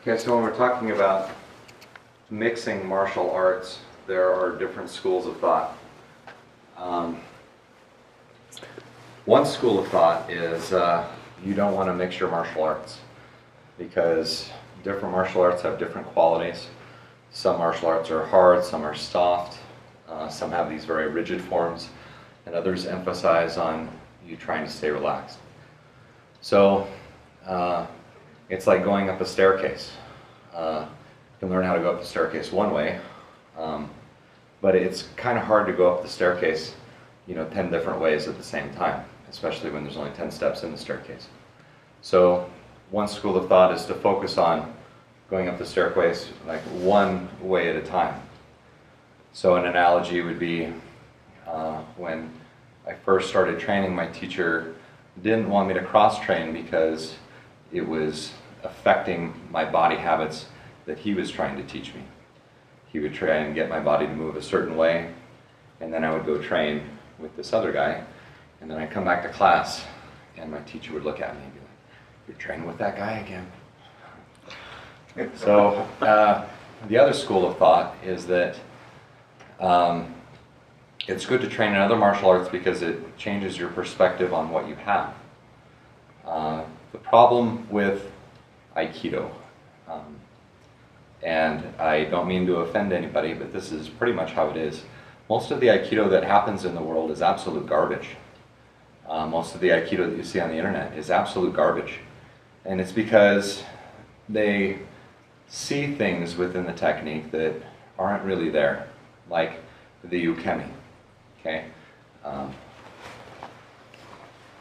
Okay, so when we're talking about mixing martial arts, there are different schools of thought. One school of thought is you don't want to mix your martial arts because different martial arts have different qualities. Some martial arts are hard, some are soft, some have these very rigid forms, and others emphasize on you trying to stay relaxed. So it's like going up a staircase. You can learn how to go up the staircase one way, but it's kind of hard to go up the staircase, 10 different ways at the same time, especially when there's only 10 steps in the staircase. So one school of thought is to focus on going up the staircase like one way at a time. So an analogy would be when I first started training, my teacher didn't want me to cross-train because it was affecting my body habits that he was trying to teach me. He would try and get my body to move a certain way, and then I would go train with this other guy, and then I'd come back to class, and my teacher would look at me and be like, "You're training with that guy again?" So the other school of thought is that it's good to train in other martial arts because it changes your perspective on what you have. The problem with Aikido, and I don't mean to offend anybody, but this is pretty much how it is. Most of the Aikido that happens in the world is absolute garbage. Most of the Aikido that you see on the internet is absolute garbage. And it's because they see things within the technique that aren't really there, like the ukemi. Okay?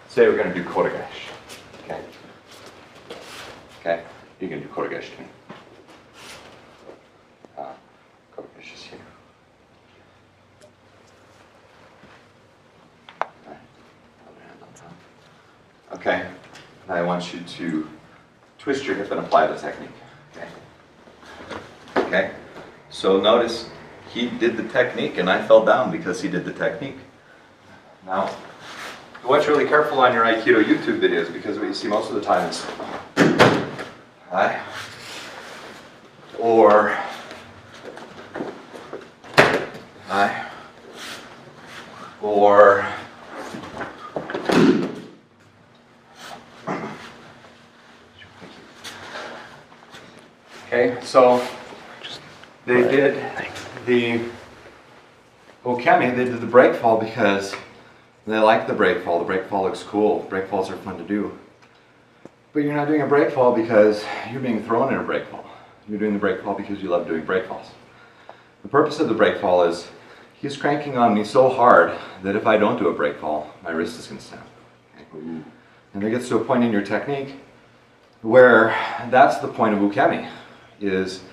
Say we're going to do kotegaeshi. Okay? Okay? You can do kotegaeshi to me. Kotegaeshi is here. Right. Other hand on top. Okay. Now I want you to twist your hip and apply the technique. Okay? Okay? So notice he did the technique and I fell down because he did the technique. Now, watch really careful on your Aikido YouTube videos because what you see most of the time is hi, or hi, or okay, so they did the ukemi, they did the break fall because they like the break fall. The break fall looks cool. Break falls are fun to do. But you're not doing a break fall because you're being thrown in a break fall. You're doing the break fall because you love doing break falls. The purpose of the break fall is he's cranking on me so hard that if I don't do a break fall, my wrist is going to snap. Okay? And it gets to a point in your technique where that's the point of ukemi, is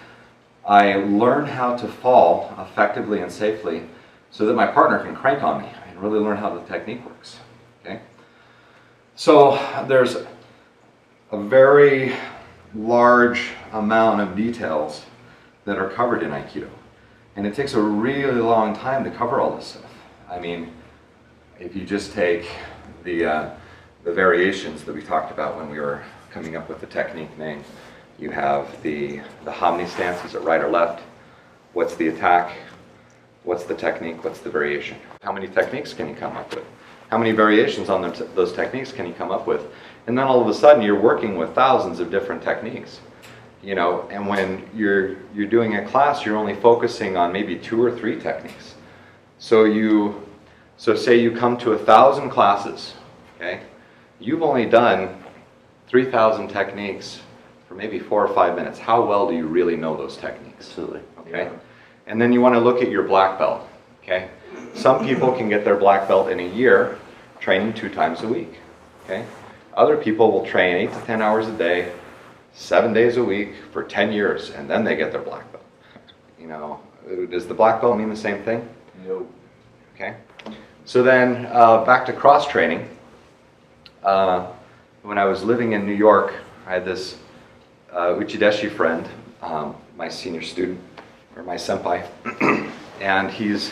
I learn how to fall effectively and safely so that my partner can crank on me and really learn how the technique works. Okay? So there's a very large amount of details that are covered in Aikido. And it takes a really long time to cover all this stuff. I mean, if you just take the variations that we talked about when we were coming up with the technique name, you have the Hamni stance, is it right or left? What's the attack? What's the technique? What's the variation? How many techniques can you come up with? How many variations on those techniques can you come up with? And then all of a sudden you're working with thousands of different techniques. And when you're doing a class, you're only focusing on maybe 2 or 3 techniques. So say you come to 1,000 classes, okay? You've only done 3,000 techniques for maybe 4 or 5 minutes. How well do you really know those techniques? Absolutely. Okay? Yeah. And then you want to look at your black belt. Okay? Some people can get their black belt in a year training 2 times a week. Okay? Other people will train 8 to 10 hours a day, 7 days a week for 10 years, and then they get their black belt. Does the black belt mean the same thing? No. Okay? So then back to cross-training. When I was living in New York, I had this Uchideshi friend, my senior student, or my senpai, and he's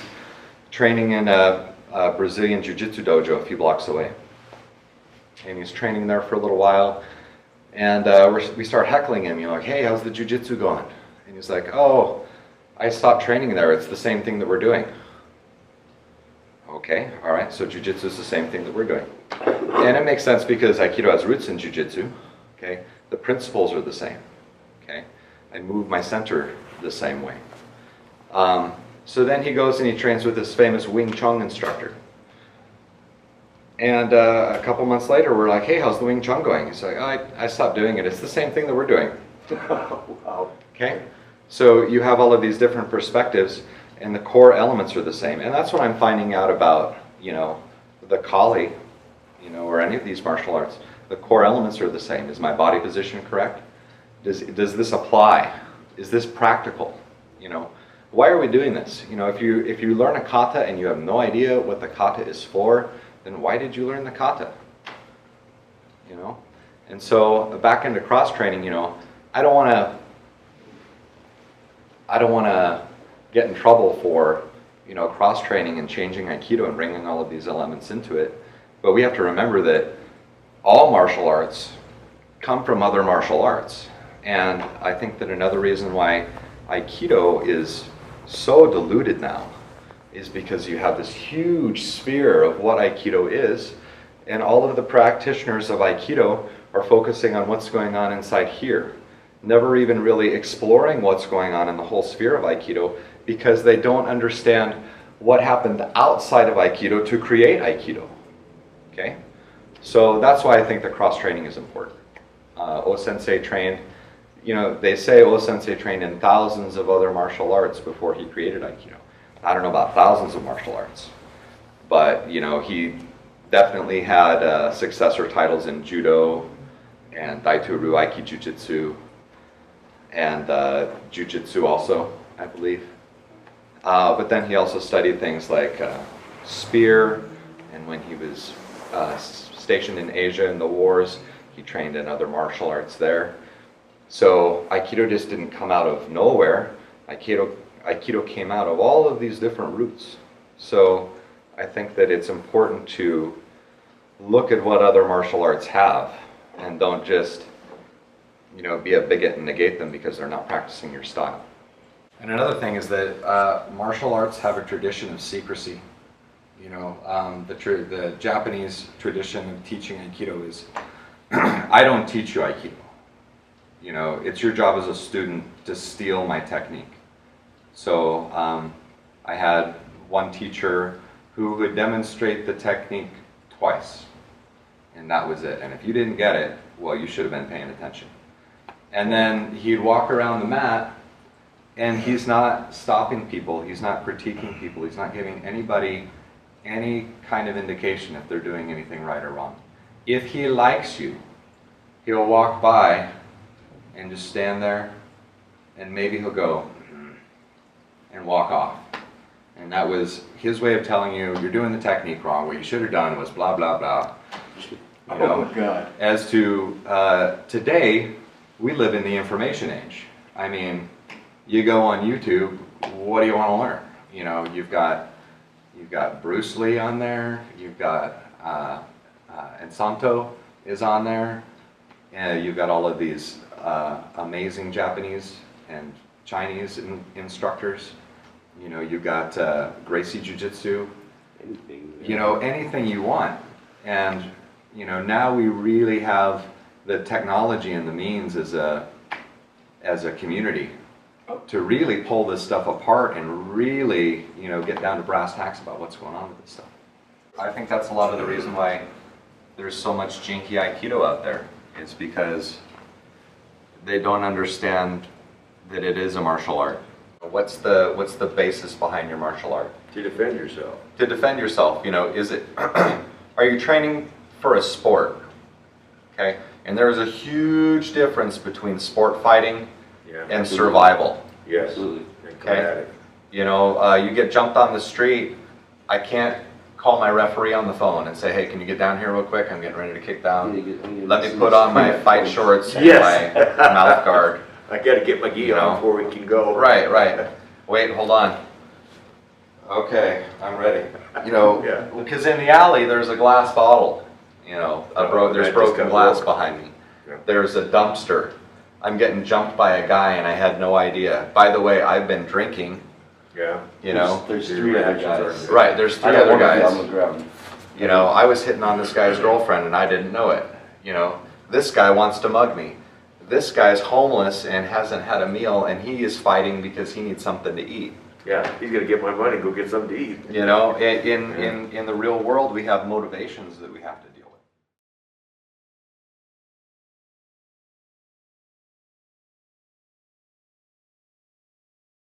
training in a Brazilian Jiu-Jitsu dojo a few blocks away. And he's training there for a little while, And we start heckling him, like, hey, how's the jiu-jitsu going? And he's like, oh, I stopped training there. It's the same thing that we're doing. Okay, all right, so jiu-jitsu is the same thing that we're doing. And it makes sense because Aikido has roots in jiu-jitsu, okay? The principles are the same, okay? I move my center the same way. So then he goes and he trains with this famous Wing Chun instructor. And a couple months later, we're like, hey, how's the Wing Chun going? He's like, oh, I stopped doing it. It's the same thing that we're doing. Wow. Okay? So you have all of these different perspectives, and the core elements are the same. And that's what I'm finding out about, the Kali, or any of these martial arts. The core elements are the same. Is my body position correct? Does this apply? Is this practical? Why are we doing this? If you learn a kata and you have no idea what the kata is for, then why did you learn the kata? And so back into cross training, I don't want to get in trouble for cross training and changing Aikido and bringing all of these elements into it. But we have to remember that all martial arts come from other martial arts. And I think that another reason why Aikido is so diluted now is because you have this huge sphere of what Aikido is, and all of the practitioners of Aikido are focusing on what's going on inside here, never even really exploring what's going on in the whole sphere of Aikido, because they don't understand what happened outside of Aikido to create Aikido. Okay? So that's why I think the cross-training is important. O-sensei trained, they say O-sensei trained in thousands of other martial arts before he created Aikido. I don't know about thousands of martial arts, but he definitely had successor titles in Judo and Daito-ryu Aiki Jiu-Jitsu and Jiu-Jitsu also, I believe. But then he also studied things like spear, and when he was stationed in Asia in the wars, he trained in other martial arts there. So Aikido just didn't come out of nowhere. Aikido came out of all of these different roots. So I think that it's important to look at what other martial arts have, and don't just be a bigot and negate them because they're not practicing your style. And another thing is that martial arts have a tradition of secrecy. The Japanese tradition of teaching Aikido is, I don't teach you Aikido. It's your job as a student to steal my technique. So I had one teacher who would demonstrate the technique twice, and that was it. And if you didn't get it, well, you should have been paying attention. And then he'd walk around the mat, and he's not stopping people, he's not critiquing people, he's not giving anybody any kind of indication if they're doing anything right or wrong. If he likes you, he'll walk by and just stand there, and maybe he'll go and walk off. And that was his way of telling you, you're doing the technique wrong, what you should have done was blah, blah, blah. Oh my God. As to today, we live in the information age. I mean, you go on YouTube, what do you want to learn? You've got Bruce Lee on there, you've got and Santo is on there, and you've got all of these amazing Japanese and Chinese instructors. You've got Gracie Jiu-Jitsu, anything you want. And now we really have the technology and the means as a community to really pull this stuff apart and really get down to brass tacks about what's going on with this stuff. I think that's a lot of the reason why there's so much janky Aikido out there. It's because they don't understand that it is a martial art. What's the basis behind your martial art? To defend yourself. To defend yourself, is it, are you training for a sport? Okay, and there's a huge difference between sport fighting and survival. Yes. Absolutely. Okay. You get jumped on the street, I can't call my referee on the phone and say, hey, can you get down here real quick? I'm getting ready to kick down. Let me put on my fight shorts and Yes. my mouth guard. I got to get my gi on before we can go. Right. Wait, hold on. Okay, I'm ready. Because in the alley there's a glass bottle. There's broken glass behind me. Yeah. There's a dumpster. I'm getting jumped by a guy and I had no idea. By the way, I've been drinking, Yeah. you know. There's Your 3 other reactions guys. aren't good. Right, there's 3 I got other one of you on guys. the ground. You know, I was hitting on this guy's girlfriend and I didn't know it. You know, this guy wants to mug me. This guy's homeless and hasn't had a meal and he is fighting because he needs something to eat. Yeah, he's gonna get my money and go get something to eat. You know, in the real world, we have motivations that we have to deal